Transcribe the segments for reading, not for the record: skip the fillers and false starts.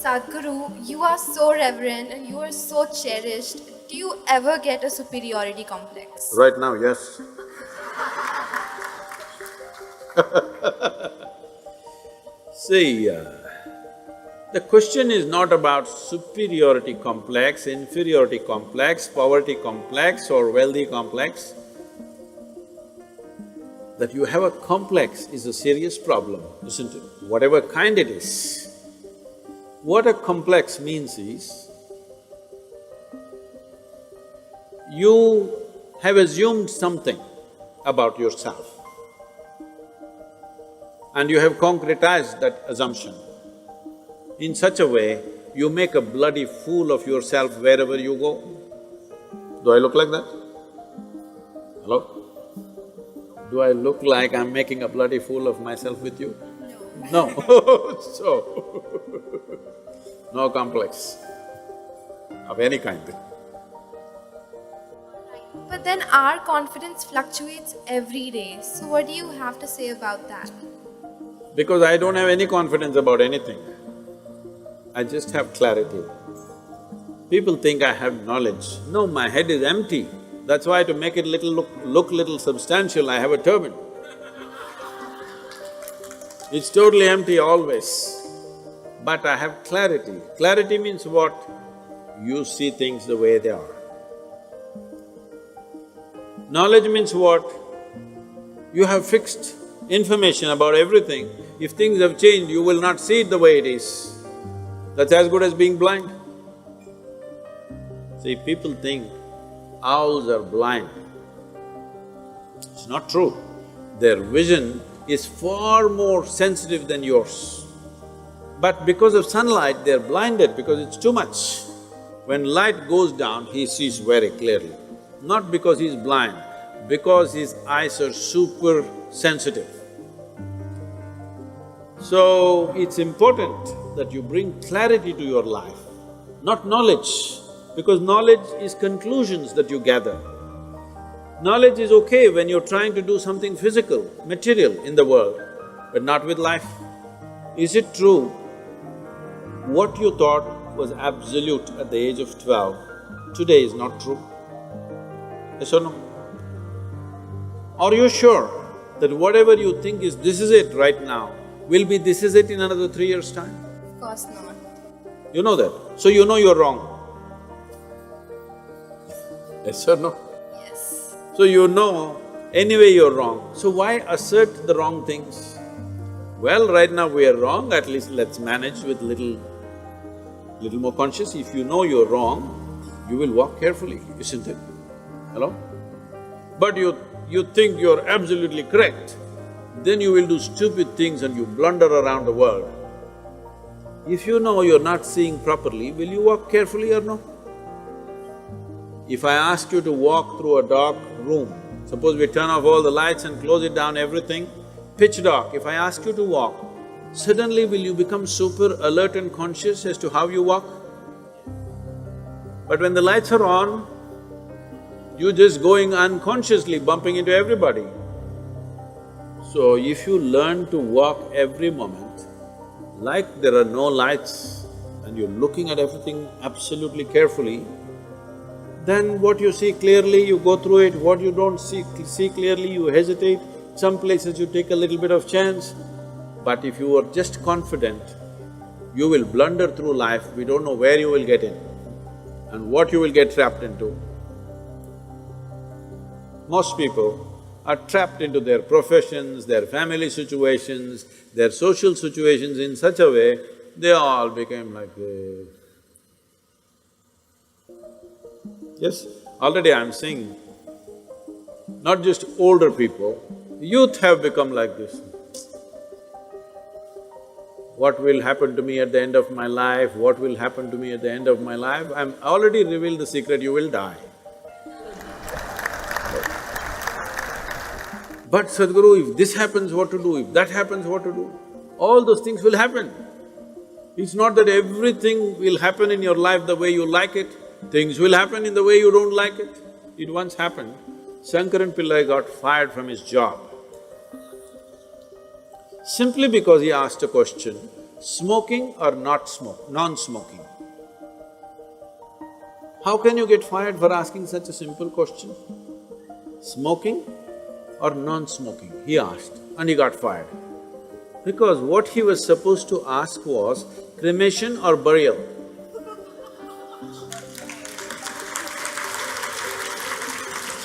Sadhguru, you are so reverend and you are so cherished. Do you ever get a superiority complex? Right now, yes. See, the question is not about superiority complex, inferiority complex, poverty complex or wealthy complex. That you have a complex is a serious problem, isn't it? Whatever kind it is. What a complex means is, you have assumed something about yourself and you have concretized that assumption. In such a way, you make a bloody fool of yourself wherever you go. Do I look like that? Hello? Do I look like I'm making a bloody fool of myself with you? No. So, no complex of any kind. But then our confidence fluctuates every day. So what do you have to say about that? Because I don't have any confidence about anything. I just have clarity. People think I have knowledge. No, my head is empty. That's why to make it look little substantial, I have a turban. It's totally empty always. But I have clarity. Clarity means what? You see things the way they are. Knowledge means what? You have fixed information about everything. If things have changed, you will not see it the way it is. That's as good as being blind. See, people think owls are blind. It's not true. Their vision is far more sensitive than yours. But because of sunlight, they're blinded because it's too much. When light goes down, he sees very clearly. Not because he's blind, because his eyes are super sensitive. So, it's important that you bring clarity to your life, not knowledge, because knowledge is conclusions that you gather. Knowledge is okay when you're trying to do something physical, material in the world, but not with life. Is it true what you thought was absolute at the age of 12, today is not true? Yes or no? Are you sure that whatever you think is this is it right now, will be this is it in another 3 years' time? Of course not. You know that, so you know you're wrong. Yes or no? Yes. So you know anyway you're wrong, so why assert the wrong things? Well, right now we are wrong, at least let's manage with little more conscious. If you know you're wrong, you will walk carefully, isn't it? Hello? But you think you're absolutely correct, then you will do stupid things and you blunder around the world. If you know you're not seeing properly, will you walk carefully or no? If I ask you to walk through a dark room, suppose we turn off all the lights and close it down, everything, pitch dark, if I ask you to walk, suddenly will you become super alert and conscious as to how you walk? But when the lights are on, you're just going unconsciously, bumping into everybody. So if you learn to walk every moment, like there are no lights and you're looking at everything absolutely carefully, then what you see clearly, you go through it, what you don't see clearly, you hesitate, some places you take a little bit of chance. But if you are just confident, you will blunder through life, we don't know where you will get in and what you will get trapped into. Most people are trapped into their professions, their family situations, their social situations in such a way, they all became like this. Yes, already I'm seeing, not just older people, youth have become like this. What will happen to me at the end of my life? What will happen to me at the end of my life? I'm already revealed the secret, you will die. But Sadhguru, if this happens, what to do? If that happens, what to do? All those things will happen. It's not that everything will happen in your life the way you like it, things will happen in the way you don't like it. It once happened, Shankaran Pillai got fired from his job simply because he asked a question, Smoking or non-smoking? How can you get fired for asking such a simple question? Smoking or non-smoking? He asked and he got fired. Because what he was supposed to ask was cremation or burial.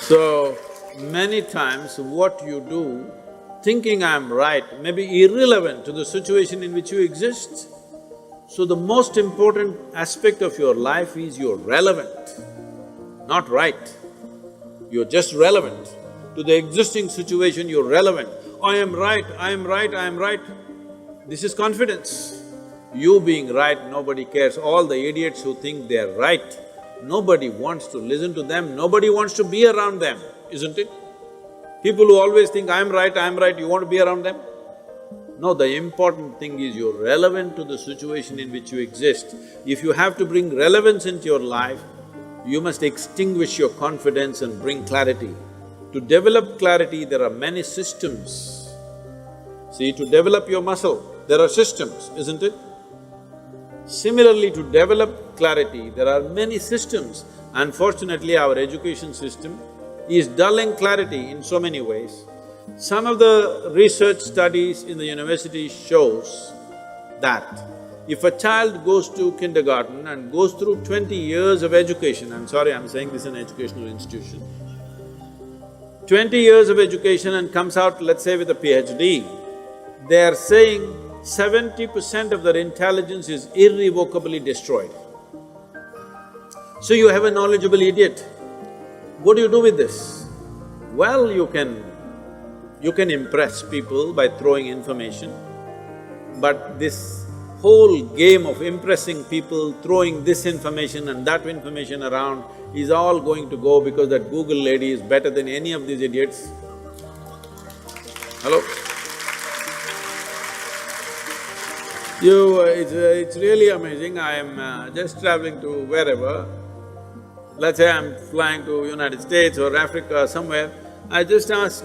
So, many times what you do, thinking I'm right, may be irrelevant to the situation in which you exist. So the most important aspect of your life is you're relevant, not right. You're just relevant. To the existing situation, you're relevant. I am right, I am right, I am right. This is confidence. You being right, nobody cares. All the idiots who think they're right, nobody wants to listen to them, nobody wants to be around them, isn't it? People who always think, I'm right, you want to be around them? No, the important thing is you're relevant to the situation in which you exist. If you have to bring relevance into your life, you must extinguish your confidence and bring clarity. To develop clarity, there are many systems. See, to develop your muscle, there are systems, isn't it? Similarly, to develop clarity, there are many systems. Unfortunately, our education system is dulling clarity in so many ways. Some of the research studies in the university shows that if a child goes to kindergarten and goes through 20 years of education, I'm sorry, I'm saying this is an educational institution, 20 years of education and comes out, let's say, with a PhD, they are saying 70% of their intelligence is irrevocably destroyed. So you have a knowledgeable idiot. What do you do with this? Well, you can impress people by throwing information, but this whole game of impressing people, throwing this information and that information around is all going to go because that Google lady is better than any of these idiots. Hello? It's really amazing. I am just traveling to wherever, let's say I'm flying to United States or Africa or somewhere, I just ask,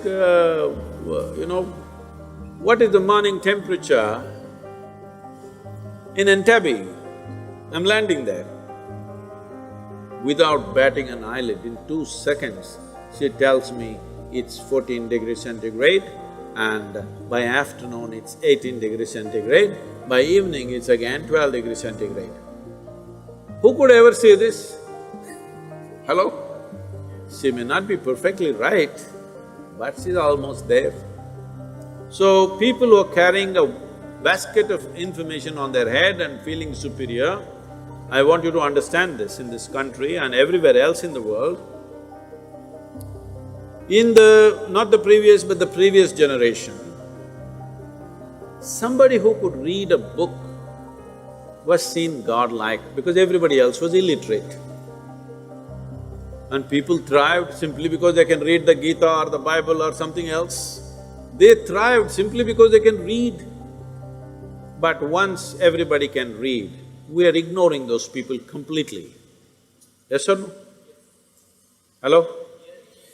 what is the morning temperature in Entebbe? I'm landing there. Without batting an eyelid, in 2 seconds, she tells me it's 14 degrees centigrade and by afternoon it's 18 degrees centigrade, by evening it's again 12 degrees centigrade. Who could ever say this? Hello? She may not be perfectly right, but she's almost there. So, people who are carrying a basket of information on their head and feeling superior, I want you to understand this in this country and everywhere else in the world. In not the previous but the previous generation, somebody who could read a book was seen godlike because everybody else was illiterate. And people thrived simply because they can read the Gita or the Bible or something else. They thrived simply because they can read. But once everybody can read, we are ignoring those people completely. Yes or no? Hello?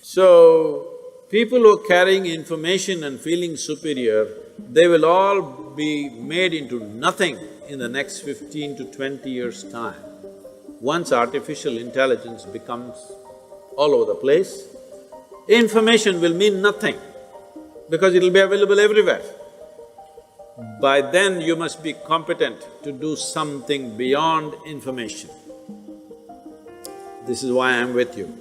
So, people who are carrying information and feeling superior, they will all be made into nothing in the next 15 to 20 years' time. Once artificial intelligence becomes all over the place, information will mean nothing because it'll be available everywhere. By then, you must be competent to do something beyond information. This is why I'm with you.